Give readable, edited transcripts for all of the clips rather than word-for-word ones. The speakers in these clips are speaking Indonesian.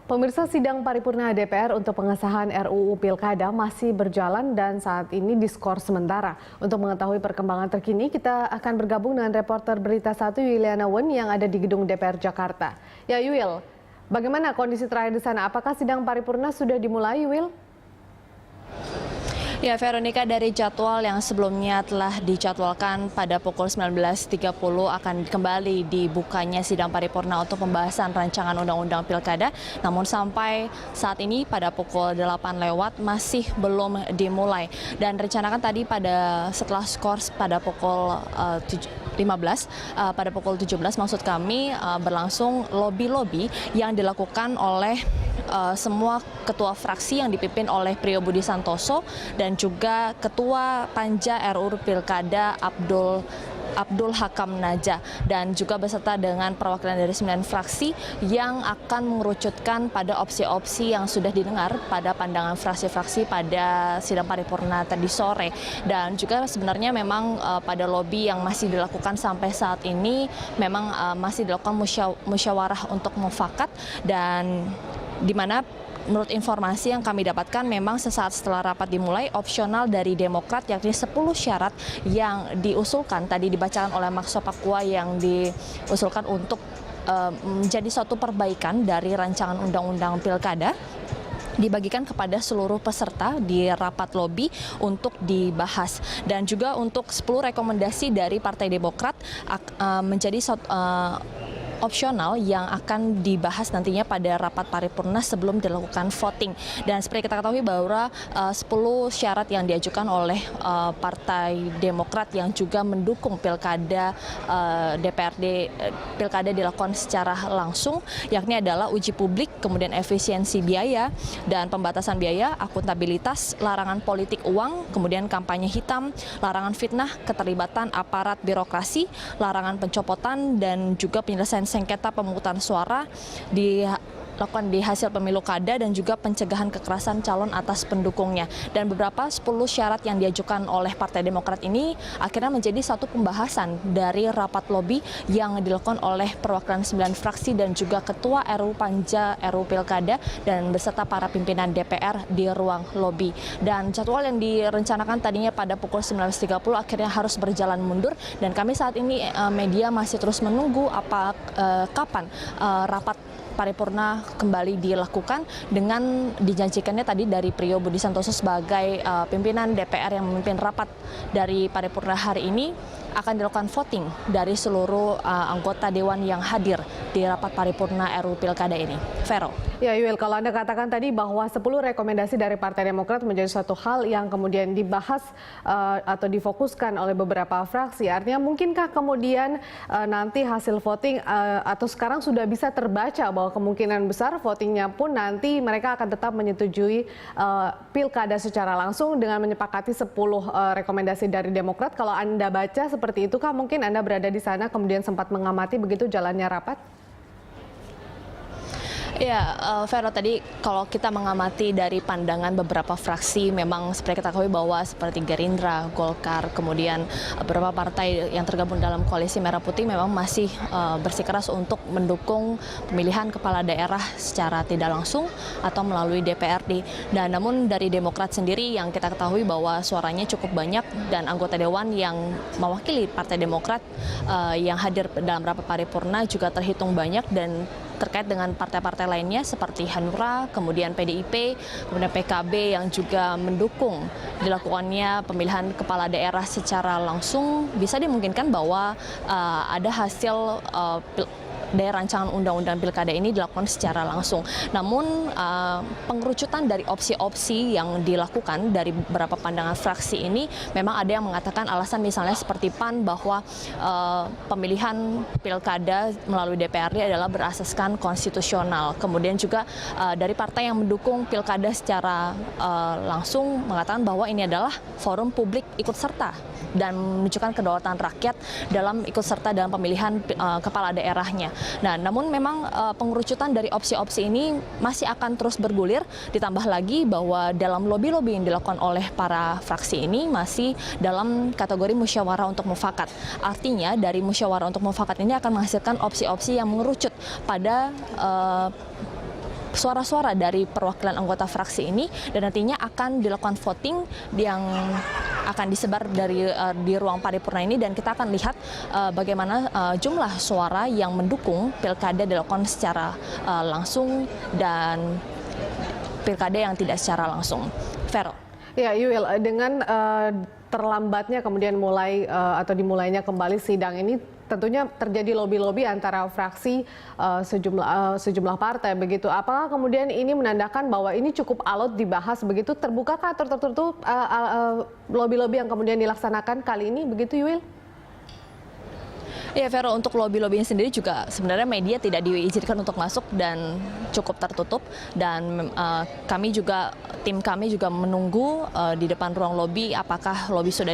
Pemirsa, sidang paripurna DPR untuk pengesahan RUU Pilkada masih berjalan dan saat ini diskors sementara. Untuk mengetahui perkembangan terkini, kita akan bergabung dengan reporter Berita 1 Yuliana Wen yang ada di gedung DPR Jakarta. Ya Yul, bagaimana kondisi terakhir di sana? Apakah sidang paripurna sudah dimulai, Yul? Ya, Veronica, dari jadwal yang sebelumnya telah dijadwalkan pada pukul 19.30 akan kembali dibukanya sidang paripurna untuk pembahasan rancangan undang-undang Pilkada. Namun sampai saat ini pada pukul 8 lewat masih belum dimulai. Dan rencanakan tadi setelah skors pada pukul 15, pada pukul 17 maksud kami berlangsung lobby-lobby yang dilakukan oleh semua ketua fraksi yang dipimpin oleh Priyo Budi Santoso dan juga Ketua Panja RUU Pilkada Abdul Hakam Naja, dan juga beserta dengan perwakilan dari 9 fraksi yang akan mengerucutkan pada opsi-opsi yang sudah didengar pada pandangan fraksi-fraksi pada sidang paripurna tadi sore. Dan juga sebenarnya memang pada lobby yang masih dilakukan sampai saat ini memang masih dilakukan musyawarah untuk mufakat, dan di mana menurut informasi yang kami dapatkan memang sesaat setelah rapat dimulai, opsional dari Demokrat yakni 10 syarat yang diusulkan tadi dibacakan oleh Maxo Pakua yang diusulkan untuk menjadi suatu perbaikan dari rancangan undang-undang Pilkada dibagikan kepada seluruh peserta di rapat lobby untuk dibahas. Dan juga untuk 10 rekomendasi dari Partai Demokrat menjadi opsional yang akan dibahas nantinya pada rapat paripurna sebelum dilakukan voting. Dan seperti kita ketahui bahwa 10 syarat yang diajukan oleh Partai Demokrat yang juga mendukung pilkada pilkada dilakukan secara langsung, yakni adalah uji publik, kemudian efisiensi biaya dan pembatasan biaya, akuntabilitas, larangan politik uang, kemudian kampanye hitam, larangan fitnah, keterlibatan aparat birokrasi, larangan pencopotan, dan juga penyelesaian sengketa pemungutan suara dilakukan di hasil pemilu kada, dan juga pencegahan kekerasan calon atas pendukungnya. Dan beberapa 10 syarat yang diajukan oleh Partai Demokrat ini akhirnya menjadi satu pembahasan dari rapat lobby yang dilakukan oleh perwakilan 9 fraksi dan juga Ketua RUU Panja RUU Pilkada dan beserta para pimpinan DPR di ruang lobby. Dan jadwal yang direncanakan tadinya pada pukul 19.30 akhirnya harus berjalan mundur, dan kami saat ini media masih terus menunggu kapan rapat paripurna kembali dilakukan, dengan dijanjikannya tadi dari Priyo Budi Santoso sebagai pimpinan DPR yang memimpin rapat dari paripurna hari ini akan dilakukan voting dari seluruh anggota dewan yang hadir di rapat paripurna RUU Pilkada ini. Vero. Ya Yul, kalau Anda katakan tadi bahwa 10 rekomendasi dari Partai Demokrat menjadi suatu hal yang kemudian dibahas atau difokuskan oleh beberapa fraksi, artinya mungkinkah kemudian nanti hasil voting atau sekarang sudah bisa terbaca bahwa kemungkinan besar votingnya pun nanti mereka akan tetap menyetujui pilkada secara langsung dengan menyepakati 10 rekomendasi dari Demokrat. Kalau Anda baca seperti itukah, mungkin Anda berada di sana kemudian sempat mengamati begitu jalannya rapat? Ya, Vero, tadi kalau kita mengamati dari pandangan beberapa fraksi, memang seperti kita ketahui bahwa seperti Gerindra, Golkar, kemudian beberapa partai yang tergabung dalam koalisi Merah Putih memang masih bersikeras untuk mendukung pemilihan kepala daerah secara tidak langsung atau melalui DPRD. Dan namun dari Demokrat sendiri yang kita ketahui bahwa suaranya cukup banyak dan anggota dewan yang mewakili Partai Demokrat yang hadir dalam rapat paripurna juga terhitung banyak, dan terkait dengan partai-partai lainnya seperti Hanura, kemudian PDIP, kemudian PKB yang juga mendukung dilakukannya pemilihan kepala daerah secara langsung, bisa dimungkinkan bahwa ada hasil dari rancangan undang-undang pilkada ini dilakukan secara langsung. Namun pengerucutan dari opsi-opsi yang dilakukan dari beberapa pandangan fraksi ini memang ada yang mengatakan alasan misalnya seperti PAN bahwa pemilihan pilkada melalui DPRD adalah berasaskan konstitusional. Kemudian juga dari partai yang mendukung pilkada secara langsung mengatakan bahwa ini adalah forum publik ikut serta dan menunjukkan kedaulatan rakyat dalam ikut serta dalam pemilihan kepala daerahnya. Nah, namun memang pengerucutan dari opsi-opsi ini masih akan terus bergulir, ditambah lagi bahwa dalam lobby-lobby yang dilakukan oleh para fraksi ini masih dalam kategori musyawarah untuk mufakat. Artinya dari musyawarah untuk mufakat ini akan menghasilkan opsi-opsi yang mengerucut pada suara-suara dari perwakilan anggota fraksi ini, dan nantinya akan dilakukan voting yang akan disebar di ruang paripurna ini, dan kita akan lihat bagaimana jumlah suara yang mendukung pilkada dilakukan secara langsung dan pilkada yang tidak secara langsung. Vero. Ya, Yuil, dengan terlambatnya kemudian dimulainya kembali sidang ini, tentunya terjadi lobi-lobi antara fraksi sejumlah partai begitu. Apakah kemudian ini menandakan bahwa ini cukup alot dibahas begitu? Terbukakah atau tertutup lobi-lobi yang kemudian dilaksanakan kali ini begitu, Yuil? Ya, Vero, untuk lobby-lobbynya sendiri juga sebenarnya media tidak diizinkan untuk masuk dan cukup tertutup, dan tim kami juga menunggu di depan ruang lobby apakah lobby sudah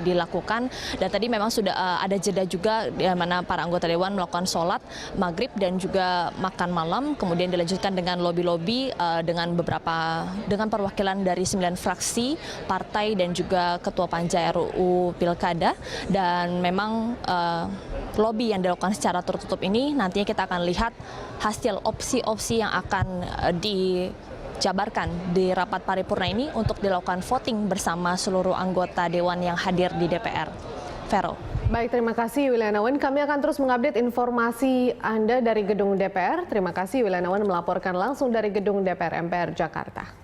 dilakukan, dan tadi memang sudah ada jeda juga di mana para anggota dewan melakukan sholat maghrib dan juga makan malam, kemudian dilanjutkan dengan lobby-lobby dengan perwakilan dari 9 fraksi partai dan juga ketua panja RUU Pilkada, dan memang lobby yang dilakukan secara tertutup ini nantinya kita akan lihat hasil opsi-opsi yang akan dijabarkan di rapat paripurna ini untuk dilakukan voting bersama seluruh anggota dewan yang hadir di DPR. Vero. Baik, terima kasih Yulianawan. Kami akan terus mengupdate informasi Anda dari gedung DPR. Terima kasih Yulianawan melaporkan langsung dari gedung DPR MPR Jakarta.